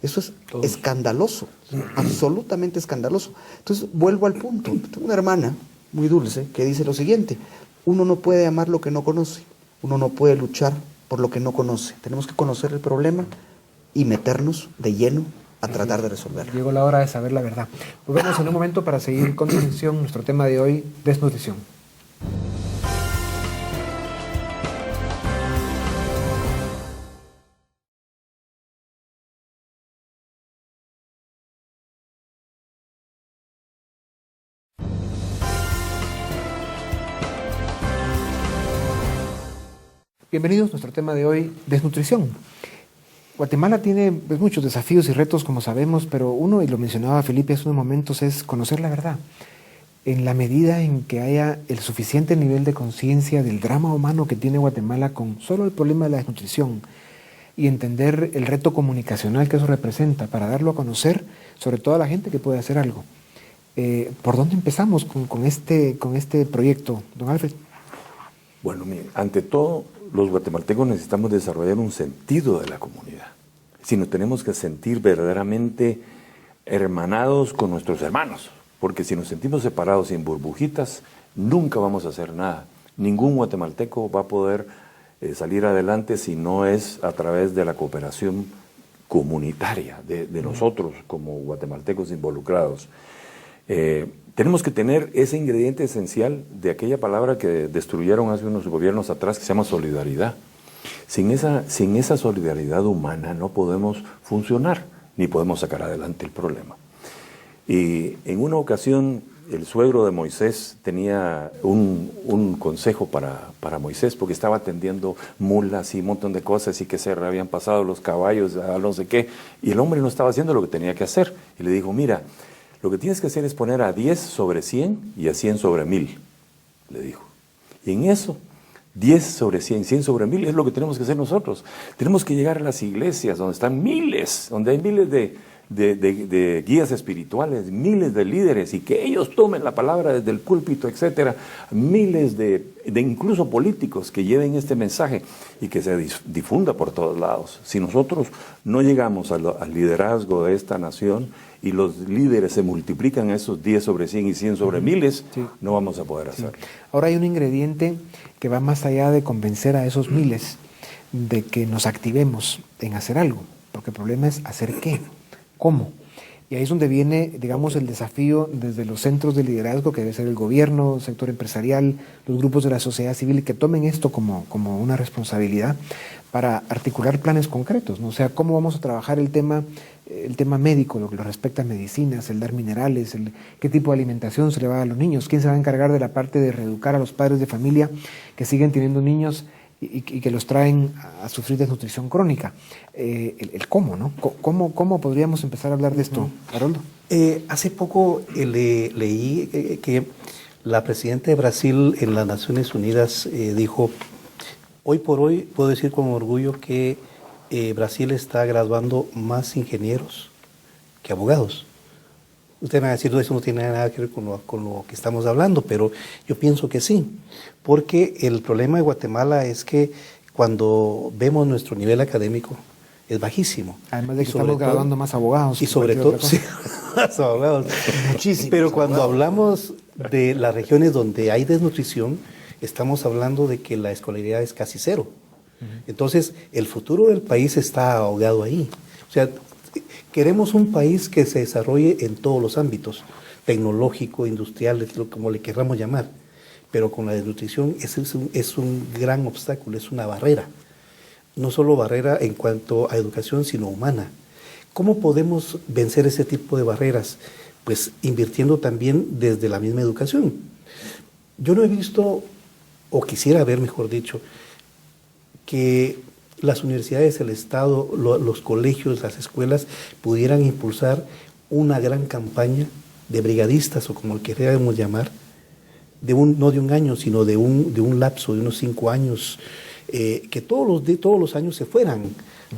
Eso es escandaloso, absolutamente escandaloso. Entonces, vuelvo al punto. Tengo una hermana muy dulce que dice lo siguiente: uno no puede amar lo que no conoce. Uno no puede luchar por lo que no conoce. Tenemos que conocer el problema y meternos de lleno a tratar de resolverlo. Llegó la hora de saber la verdad. Volvemos en un momento para seguir con atención nuestro tema de hoy, desnutrición. Bienvenidos a nuestro tema de hoy, desnutrición. Guatemala tiene pues, muchos desafíos y retos, como sabemos, pero uno, y lo mencionaba Felipe hace unos momentos, es conocer la verdad. En la medida en que haya el suficiente nivel de conciencia del drama humano que tiene Guatemala con solo el problema de la desnutrición y entender el reto comunicacional que eso representa para darlo a conocer, sobre todo a la gente que puede hacer algo. ¿Por dónde empezamos con este proyecto, don Alfred? Bueno, mire, ante todo, los guatemaltecos necesitamos desarrollar un sentido de la comunidad. Si nos tenemos que sentir verdaderamente hermanados con nuestros hermanos, porque si nos sentimos separados y en burbujitas, nunca vamos a hacer nada. Ningún guatemalteco va a poder salir adelante si no es a través de la cooperación comunitaria de nosotros como guatemaltecos involucrados. Tenemos que tener ese ingrediente esencial de aquella palabra que destruyeron hace unos gobiernos atrás, que se llama solidaridad. Sin esa solidaridad humana no podemos funcionar, ni podemos sacar adelante el problema. Y en una ocasión, el suegro de Moisés tenía un consejo para Moisés, porque estaba atendiendo mulas y un montón de cosas, y que se habían pasado los caballos a no sé qué, y el hombre no estaba haciendo lo que tenía que hacer. Y le dijo, mira, lo que tienes que hacer es poner a 10 sobre 100 y a 100 sobre 1000, le dijo. Y en eso, 10 sobre 100, 100 sobre 1000 es lo que tenemos que hacer nosotros. Tenemos que llegar a las iglesias donde están miles, donde hay miles de guías espirituales, miles de líderes, y que ellos tomen la palabra desde el púlpito, etcétera, miles de incluso políticos que lleven este mensaje y que se difunda por todos lados. Si nosotros no llegamos al liderazgo de esta nación y los líderes se multiplican esos 10 sobre 100 y 100 sobre 1000, sí, no vamos a poder hacerlo. Sí. Ahora hay un ingrediente que va más allá de convencer a esos miles de que nos activemos en hacer algo, porque el problema es hacer qué, cómo. Y ahí es donde viene, digamos, el desafío desde los centros de liderazgo, que debe ser el gobierno, el sector empresarial, los grupos de la sociedad civil, que tomen esto como una responsabilidad para articular planes concretos, ¿no? O sea, cómo vamos a trabajar el tema médico, lo que respecta a medicinas, el dar minerales, qué tipo de alimentación se le va a dar a los niños, quién se va a encargar de la parte de reeducar a los padres de familia que siguen teniendo niños y que los traen a sufrir desnutrición crónica. El cómo, ¿no? ¿Cómo podríamos empezar a hablar de esto, Haroldo? Hace poco leí que la presidenta de Brasil en las Naciones Unidas dijo, hoy por hoy puedo decir con orgullo que Brasil está graduando más ingenieros que abogados. Usted me va a decir, eso no tiene nada que ver con lo que estamos hablando, pero yo pienso que sí, porque el problema de Guatemala es que cuando vemos nuestro nivel académico es bajísimo. Además de que estamos graduando más abogados. Y sobre todo, sí, más abogados. Muchísimo. Pero cuando hablamos de las regiones donde hay desnutrición, estamos hablando de que la escolaridad es casi cero. Entonces, el futuro del país está ahogado ahí. O sea, queremos un país que se desarrolle en todos los ámbitos, tecnológico, industrial, como le queramos llamar, pero con la desnutrición es un gran obstáculo, es una barrera. No solo barrera en cuanto a educación, sino humana. ¿Cómo podemos vencer ese tipo de barreras? Pues invirtiendo también desde la misma educación. Yo no he visto, o quisiera ver, mejor dicho, que las universidades, el Estado, los colegios, las escuelas pudieran impulsar una gran campaña de brigadistas, o como le queramos llamar, no de un año, sino de un lapso de unos 5 años, que todos los años se fueran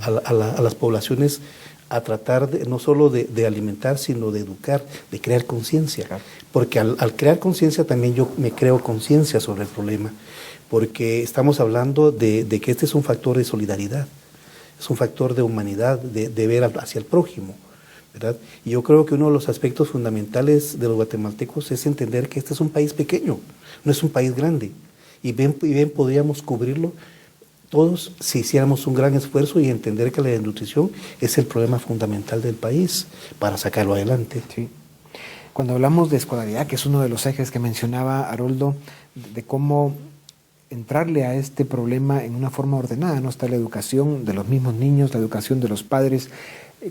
a las poblaciones a tratar no solo de alimentar, sino de educar, de crear conciencia. Claro. Porque al crear conciencia también yo me creo conciencia sobre el problema. Porque estamos hablando de que este es un factor de solidaridad, es un factor de humanidad, de ver hacia el prójimo, ¿verdad? Y yo creo que uno de los aspectos fundamentales de los guatemaltecos es entender que este es un país pequeño, no es un país grande, y bien podríamos cubrirlo todos si hiciéramos un gran esfuerzo y entender que la desnutrición es el problema fundamental del país para sacarlo adelante. Sí. Cuando hablamos de escolaridad, que es uno de los ejes que mencionaba Haroldo, de cómo entrarle a este problema en una forma ordenada, ¿no? Está la educación de los mismos niños, la educación de los padres,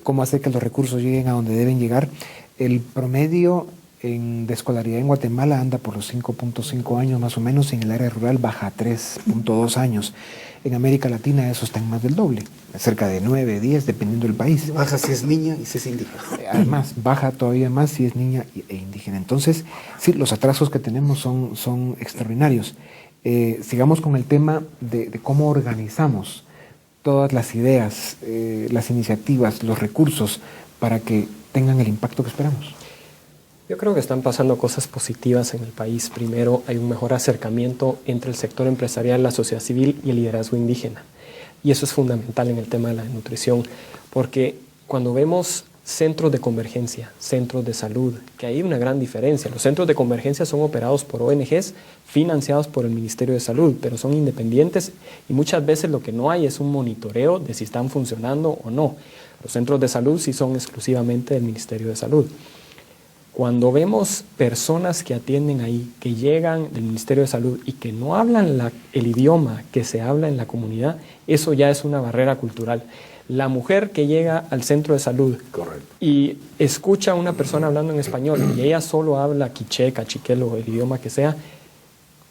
cómo hacer que los recursos lleguen a donde deben llegar. El promedio de escolaridad en Guatemala anda por los 5.5 años más o menos, y en el área rural baja a 3.2 años. En América Latina eso está en más del doble, cerca de 9, 10, dependiendo del país. Baja si es niña y si es indígena. Además, baja todavía más si es niña e indígena. Entonces, sí, los atrasos que tenemos son extraordinarios. Sigamos con el tema de cómo organizamos todas las ideas, las iniciativas, los recursos para que tengan el impacto que esperamos. Yo creo que están pasando cosas positivas en el país. Primero, hay un mejor acercamiento entre el sector empresarial, la sociedad civil y el liderazgo indígena. Y eso es fundamental en el tema de la nutrición, porque cuando vemos centros de convergencia, centros de salud, que hay una gran diferencia. Los centros de convergencia son operados por ONGs financiados por el Ministerio de Salud, pero son independientes y muchas veces lo que no hay es un monitoreo de si están funcionando o no. Los centros de salud sí son exclusivamente del Ministerio de Salud. Cuando vemos personas que atienden ahí, que llegan del Ministerio de Salud y que no hablan el idioma que se habla en la comunidad, eso ya es una barrera cultural. La mujer que llega al centro de salud y escucha a una persona hablando en español y ella solo habla quiché, cachiquel o el idioma que sea,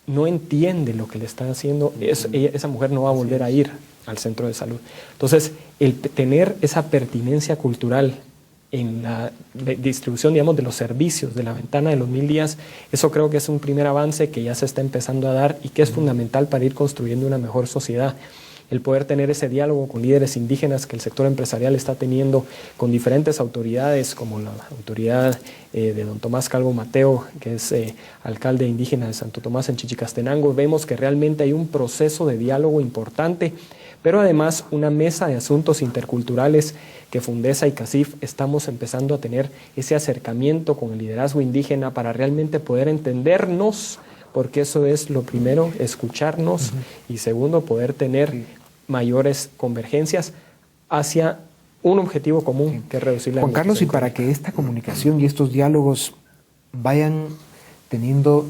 no entiende lo que le está haciendo, esa mujer no va a volver a ir al centro de salud. Entonces, el tener esa pertinencia cultural en la distribución, digamos, de los servicios de la ventana de los 1000 días, eso creo que es un primer avance que ya se está empezando a dar y que es fundamental para ir construyendo una mejor sociedad. El poder tener ese diálogo con líderes indígenas que el sector empresarial está teniendo con diferentes autoridades, como la autoridad de don Tomás Calvo Mateo, que es alcalde indígena de Santo Tomás en Chichicastenango. Vemos que realmente hay un proceso de diálogo importante, pero además una mesa de asuntos interculturales que Fundesa y CACIF estamos empezando a tener ese acercamiento con el liderazgo indígena para realmente poder entendernos, porque eso es lo primero, escucharnos, y segundo, poder tener mayores convergencias hacia un objetivo común, que es reducir la Juan Carlos, y para que esta comunicación y estos diálogos vayan teniendo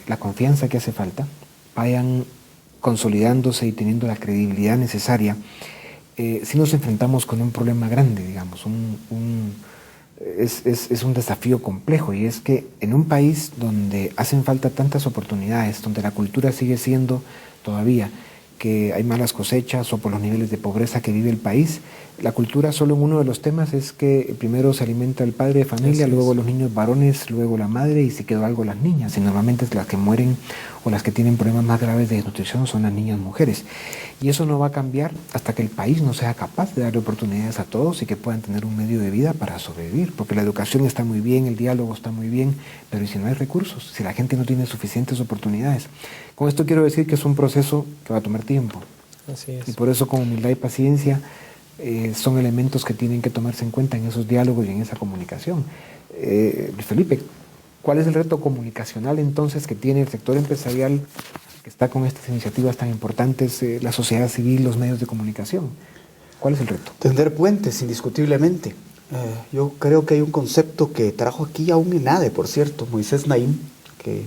la confianza que hace falta, vayan consolidándose y teniendo la credibilidad necesaria, sí nos enfrentamos con un problema grande, digamos, es un desafío complejo, y es que en un país donde hacen falta tantas oportunidades, donde la cultura sigue siendo todavía que hay malas cosechas o por los niveles de pobreza que vive el país, la cultura solo en uno de los temas es que primero se alimenta el padre de familia, luego los niños varones, luego la madre, y si quedó algo las niñas, y normalmente las que mueren o las que tienen problemas más graves de desnutrición son las niñas mujeres. Y eso no va a cambiar hasta que el país no sea capaz de darle oportunidades a todos y que puedan tener un medio de vida para sobrevivir, porque la educación está muy bien, el diálogo está muy bien, pero ¿y si no hay recursos? Si la gente no tiene suficientes oportunidades. Con esto quiero decir que es un proceso que va a tomar tiempo. Así es. Y por eso, con humildad y paciencia, son elementos que tienen que tomarse en cuenta en esos diálogos y en esa comunicación. Luis Felipe, ¿cuál es el reto comunicacional entonces que tiene el sector empresarial que está con estas iniciativas tan importantes, la sociedad civil, los medios de comunicación? ¿Cuál es el reto? Tender puentes, indiscutiblemente. Yo creo que hay un concepto que trajo aquí a un INADE, por cierto, Moisés Naim, que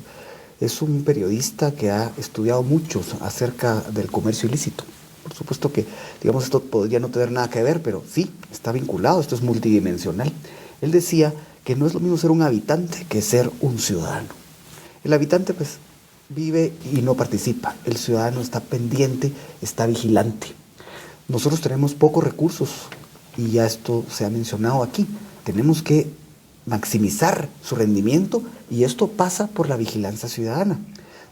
es un periodista que ha estudiado mucho acerca del comercio ilícito. Por supuesto que, digamos, esto podría no tener nada que ver, pero sí, está vinculado, esto es multidimensional. Él decía que no es lo mismo ser un habitante que ser un ciudadano. El habitante, pues, vive y no participa. El ciudadano está pendiente, está vigilante. Nosotros tenemos pocos recursos, y ya esto se ha mencionado aquí. Tenemos que maximizar su rendimiento, y esto pasa por la vigilancia ciudadana.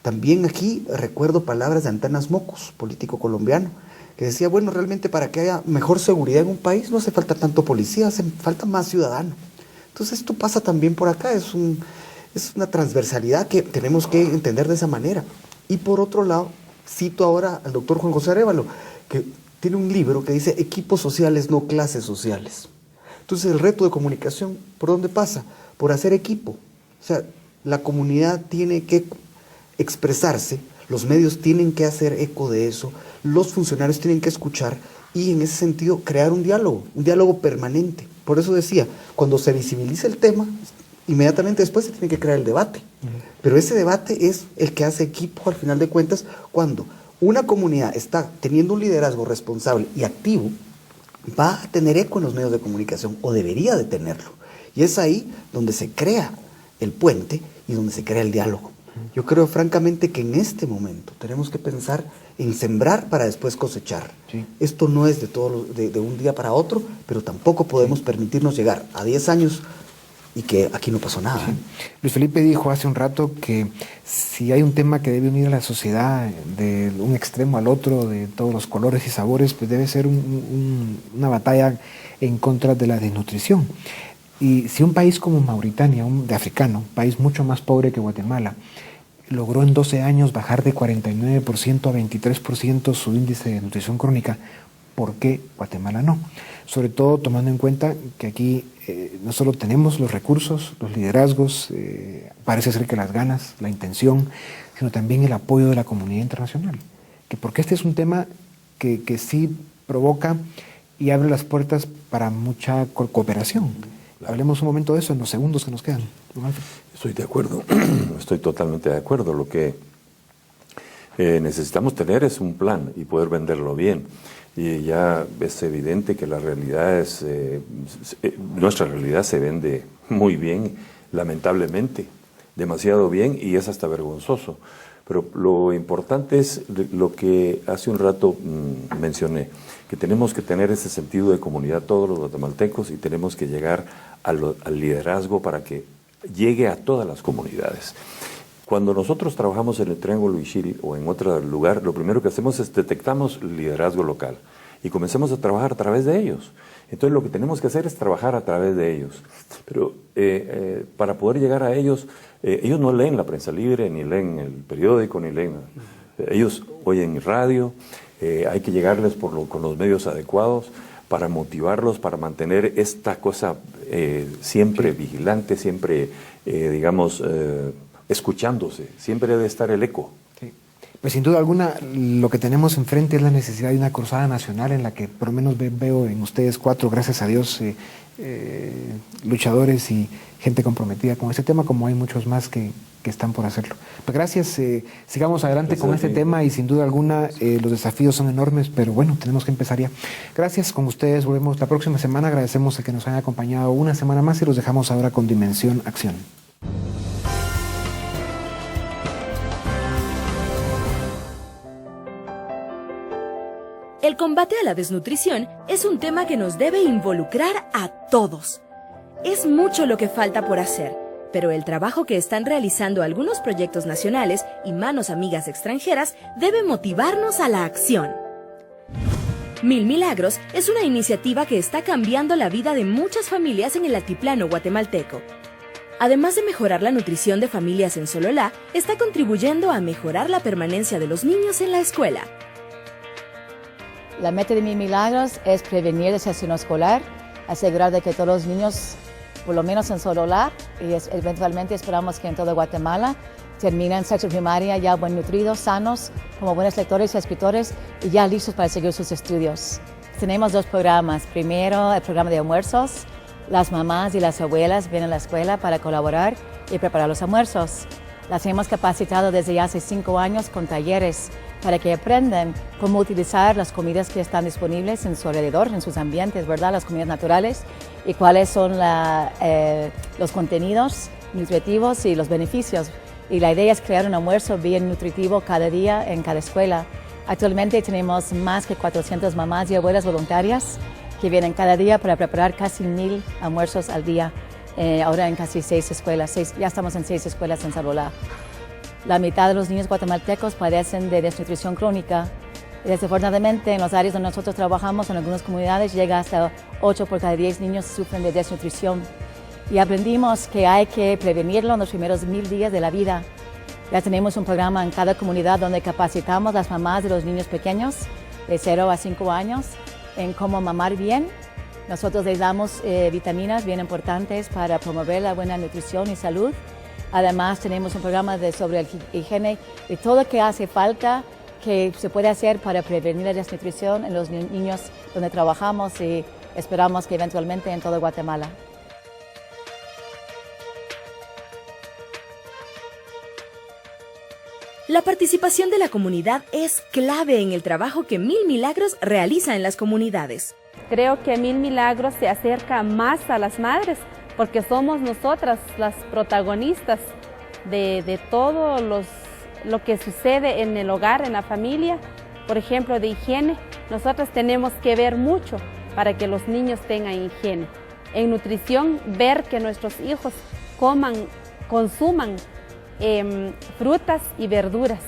También aquí recuerdo palabras de Antanas Mocos, político colombiano, que decía, bueno, realmente para que haya mejor seguridad en un país no hace falta tanto policía, hace falta más ciudadano. Entonces esto pasa también por acá, es una transversalidad que tenemos que entender de esa manera. Y por otro lado, cito ahora al doctor Juan José Arévalo, que tiene un libro que dice Equipos sociales, no clases sociales. Entonces el reto de comunicación, ¿por dónde pasa? Por hacer equipo. O sea, la comunidad tiene que expresarse, los medios tienen que hacer eco de eso, los funcionarios tienen que escuchar, y en ese sentido crear un diálogo permanente. Por eso decía, cuando se visibiliza el tema, inmediatamente después se tiene que crear el debate. Pero ese debate es el que hace equipo al final de cuentas, cuando una comunidad está teniendo un liderazgo responsable y activo, va a tener eco en los medios de comunicación, o debería de tenerlo. Y es ahí donde se crea el puente y donde se crea el diálogo. Yo creo francamente que en este momento tenemos que pensar en sembrar para después cosechar. Sí. Esto no es de un día para otro, pero tampoco podemos permitirnos llegar a 10 años y que aquí no pasó nada. Sí. Luis Felipe dijo hace un rato que si hay un tema que debe unir a la sociedad de un extremo al otro, de todos los colores y sabores, pues debe ser una batalla en contra de la desnutrición. Y si un país como Mauritania, de africano, un país mucho más pobre que Guatemala, logró en 12 años bajar de 49% a 23% su índice de nutrición crónica, ¿por qué Guatemala no? Sobre todo tomando en cuenta que aquí no solo tenemos los recursos, los liderazgos, parece ser que las ganas, la intención, sino también el apoyo de la comunidad internacional. Porque este es un tema que sí provoca y abre las puertas para mucha cooperación. Hablemos un momento de eso en los segundos que nos quedan. Estoy de acuerdo, estoy totalmente de acuerdo. Lo que necesitamos tener es un plan y poder venderlo bien. Y ya es evidente que la realidad es, nuestra realidad se vende muy bien, lamentablemente, demasiado bien, y es hasta vergonzoso. Pero lo importante es lo que hace un rato mencioné, que tenemos que tener ese sentido de comunidad todos los guatemaltecos y tenemos que llegar al liderazgo para que llegue a todas las comunidades. Cuando nosotros trabajamos en el Triángulo Ishiri o en otro lugar, lo primero que hacemos es detectamos el liderazgo local y comenzamos a trabajar a través de ellos. Entonces lo que tenemos que hacer es trabajar a través de ellos. Pero para poder llegar a ellos, ellos no leen la prensa libre, ni leen el periódico, ni leen... Ellos oyen radio, hay que llegarles con los medios adecuados para motivarlos, para mantener esta cosa siempre vigilante, siempre, escuchándose. Siempre debe estar el eco. Sí. Pues sin duda alguna, lo que tenemos enfrente es la necesidad de una cruzada nacional en la que por lo menos veo en ustedes 4, gracias a Dios, luchadores y gente comprometida con este tema, como hay muchos más que están por hacerlo. Pues gracias, sigamos adelante con este tema y sin duda alguna los desafíos son enormes, pero bueno, tenemos que empezar ya. Gracias, con ustedes volvemos la próxima semana, agradecemos a que nos hayan acompañado una semana más y los dejamos ahora con Dimensión Acción. El combate a la desnutrición es un tema que nos debe involucrar a todos. Es mucho lo que falta por hacer, pero el trabajo que están realizando algunos proyectos nacionales y manos amigas extranjeras debe motivarnos a la acción. Mil Milagros es una iniciativa que está cambiando la vida de muchas familias en el altiplano guatemalteco. Además de mejorar la nutrición de familias en Sololá, está contribuyendo a mejorar la permanencia de los niños en la escuela. La meta de Mil Milagros es prevenir deserción escolar, asegurar de que todos los niños, por lo menos en Sololá, y eventualmente esperamos que en toda Guatemala, terminen sexto primaria ya buen nutridos, sanos, como buenos lectores y escritores y ya listos para seguir sus estudios. Tenemos 2 programas. Primero, el programa de almuerzos. Las mamás y las abuelas vienen a la escuela para colaborar y preparar los almuerzos. Las hemos capacitado desde hace 5 años con talleres para que aprendan cómo utilizar las comidas que están disponibles en su alrededor, en sus ambientes, ¿verdad? Las comidas naturales y cuáles son los contenidos nutritivos y los beneficios. Y la idea es crear un almuerzo bien nutritivo cada día en cada escuela. Actualmente tenemos más de 400 mamás y abuelas voluntarias que vienen cada día para preparar casi 1000 almuerzos al día. Ahora en casi 6 escuelas, ya estamos en 6 escuelas en Sololá. La mitad de los niños guatemaltecos padecen de desnutrición crónica. Y desafortunadamente, en los áreas donde nosotros trabajamos, en algunas comunidades, llega hasta 8 por cada 10 niños sufren de desnutrición. Y aprendimos que hay que prevenirlo en los primeros 1000 días de la vida. Ya tenemos un programa en cada comunidad donde capacitamos a las mamás de los niños pequeños, de 0 a 5 años, en cómo mamar bien. Nosotros les damos vitaminas bien importantes para promover la buena nutrición y salud. Además, tenemos un programa sobre el higiene y todo lo que hace falta que se puede hacer para prevenir la desnutrición en los niños donde trabajamos y esperamos que eventualmente en todo Guatemala. La participación de la comunidad es clave en el trabajo que Mil Milagros realiza en las comunidades. Creo que Mil Milagros se acerca más a las madres porque somos nosotras las protagonistas de todo lo que sucede en el hogar, en la familia. Por ejemplo, de higiene, nosotras tenemos que ver mucho para que los niños tengan higiene. En nutrición, ver que nuestros hijos consuman frutas y verduras.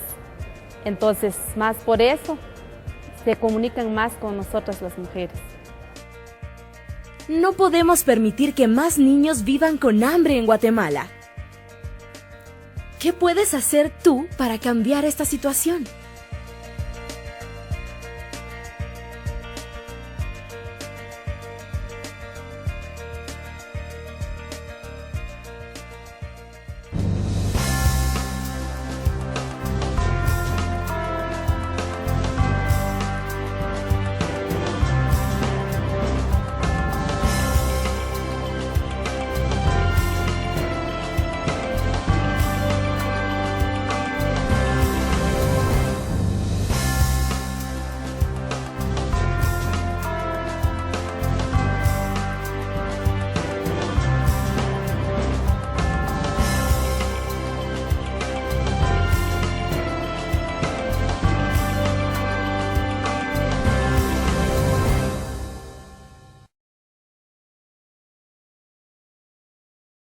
Entonces, más por eso, se comunican más con nosotras las mujeres. No podemos permitir que más niños vivan con hambre en Guatemala. ¿Qué puedes hacer tú para cambiar esta situación?